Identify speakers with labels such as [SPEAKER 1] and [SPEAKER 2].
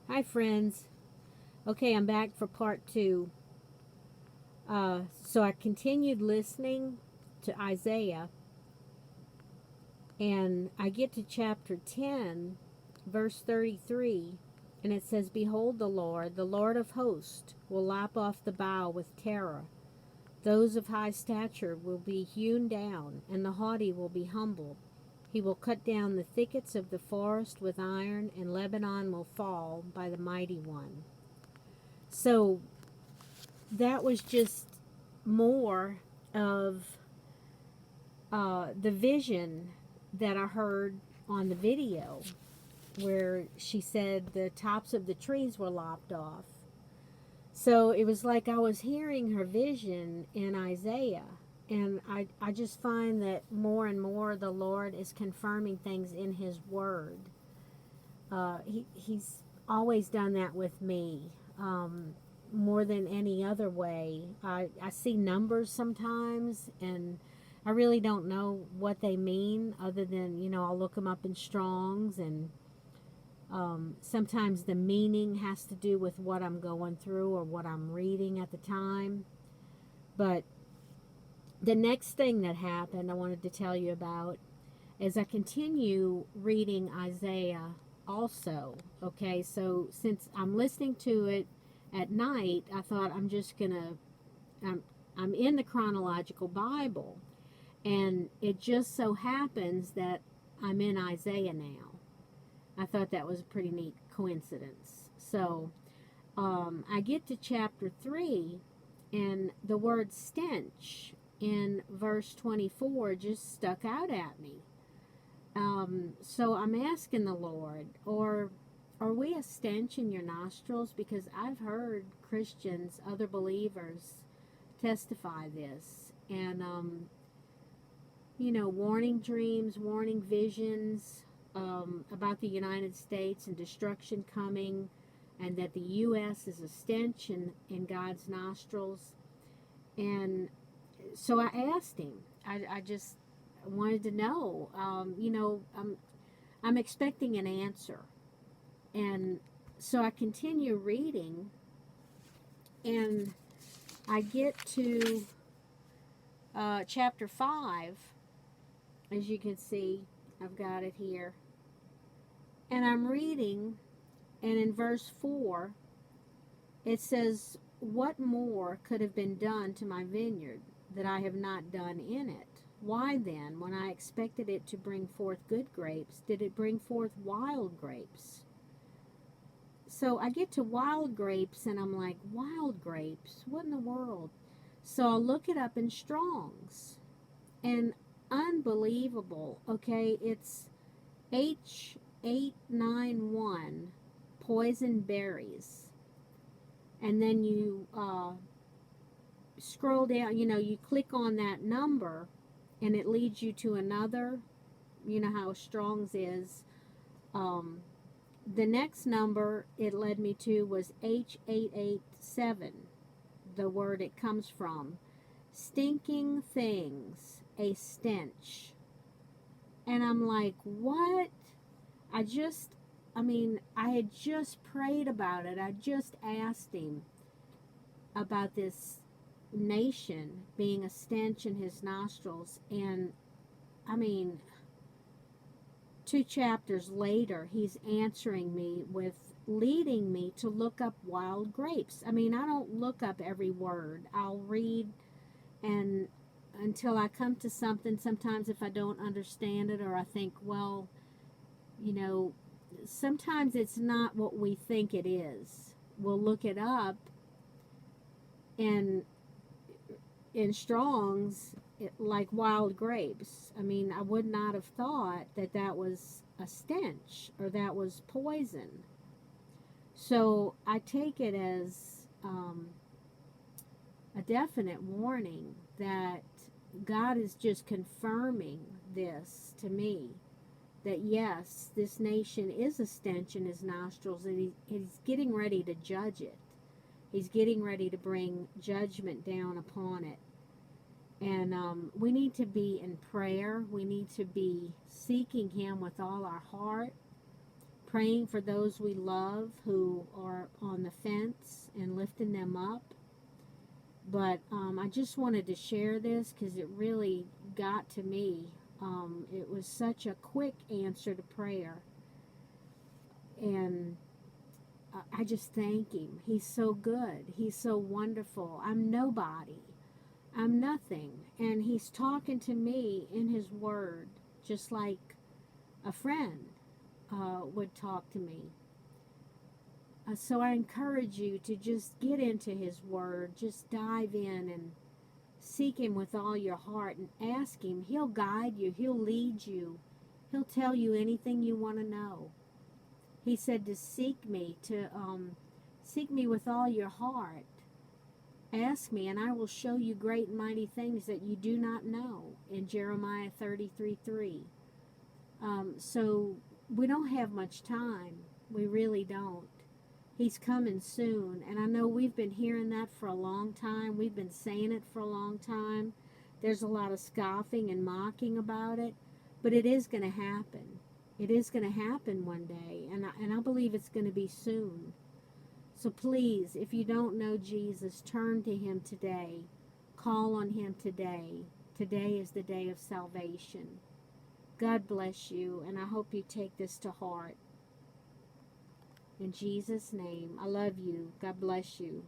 [SPEAKER 1] Hi, friends. Okay, I'm back for part two. So I continued listening to Isaiah, and I get to chapter 10, verse 33, and it says, "Behold, the Lord of hosts, will lop off the bough with terror. Those of high stature will be hewn down, and the haughty will be humbled. He will cut down the thickets of the forest with iron, and Lebanon will fall by the mighty one." So that was just more of the vision that I heard on the video where she said the tops of the trees were lopped off. So it was like I was hearing her vision in Isaiah. And I just find that more and more the Lord is confirming things in His Word. He's always done that with me. More than any other way. I see numbers sometimes, and I really don't know what they mean other than, I'll look them up in Strong's, and sometimes the meaning has to do with what I'm going through or what I'm reading at the time. But the next thing that happened I wanted to tell you about is I continue reading Isaiah also. Okay, so since I'm listening to it at night, I thought I'm, I'm in the chronological Bible, and it just so happens that I'm in Isaiah now. I thought that was a pretty neat coincidence. So I get to chapter 3, and the word stench in verse 24 just stuck out at me. So I'm asking the Lord, or are we a stench in your nostrils? Because I've heard Christians, other believers, testify this. And, warning dreams, warning visions about the United States and destruction coming, and that the U.S. is a stench in God's nostrils. And so I asked him, I just wanted to know, I'm expecting an answer. And so I continue reading, and I get to chapter 5. As you can see, I've got it here. And I'm reading, and in verse 4, it says, "What more could have been done to my vineyard that I have not done in it? Why then, when I expected it to bring forth good grapes, did it bring forth wild grapes?" So I get to wild grapes, and I'm like, wild grapes? What in the world? So I'll look it up in Strong's. And unbelievable, okay? It's H891, poison berries. And then you scroll down, you click on that number, and it leads you to another. You know how Strong's is. Um, the next number it led me to was H887, the word it comes from. Stinking things, a stench. And I'm like, what? I just, I had just prayed about it. I just asked him about this nation being a stench in his nostrils. And, I mean, 2 chapters later, he's answering me with leading me to look up wild grapes. I don't look up every word. I'll read and until I come to something. Sometimes if I don't understand it, or I think, well, you know, sometimes it's not what we think it is. We'll look it up, and in Strong's, like wild grapes. I would not have thought that that was a stench or that was poison. So I take it as a definite warning that God is just confirming this to me, that yes, this nation is a stench in his nostrils, and he's getting ready to judge it. He's getting ready to bring judgment down upon it. And we need to be in prayer. We need to be seeking him with all our heart, praying for those we love who are on the fence and lifting them up. But I just wanted to share this because it really got to me. It was such a quick answer to prayer. And I just thank him. He's so good. He's so wonderful. I'm nobody. I'm nothing. And he's talking to me in his word, just like a friend would talk to me. So I encourage you to just get into his word. Just dive in and seek him with all your heart and ask him. He'll guide you. He'll lead you. He'll tell you anything you want to know. He said to seek me with all your heart. Ask me, and I will show you great and mighty things that you do not know, in Jeremiah 33:3. So we don't have much time. We really don't. He's coming soon, and I know we've been hearing that for a long time. We've been saying it for a long time. There's a lot of scoffing and mocking about it, but it is going to happen. It is going to happen one day, and I believe it's going to be soon. So please, if you don't know Jesus, turn to him today. Call on him today. Today is the day of salvation. God bless you, and I hope you take this to heart. In Jesus' name, I love you. God bless you.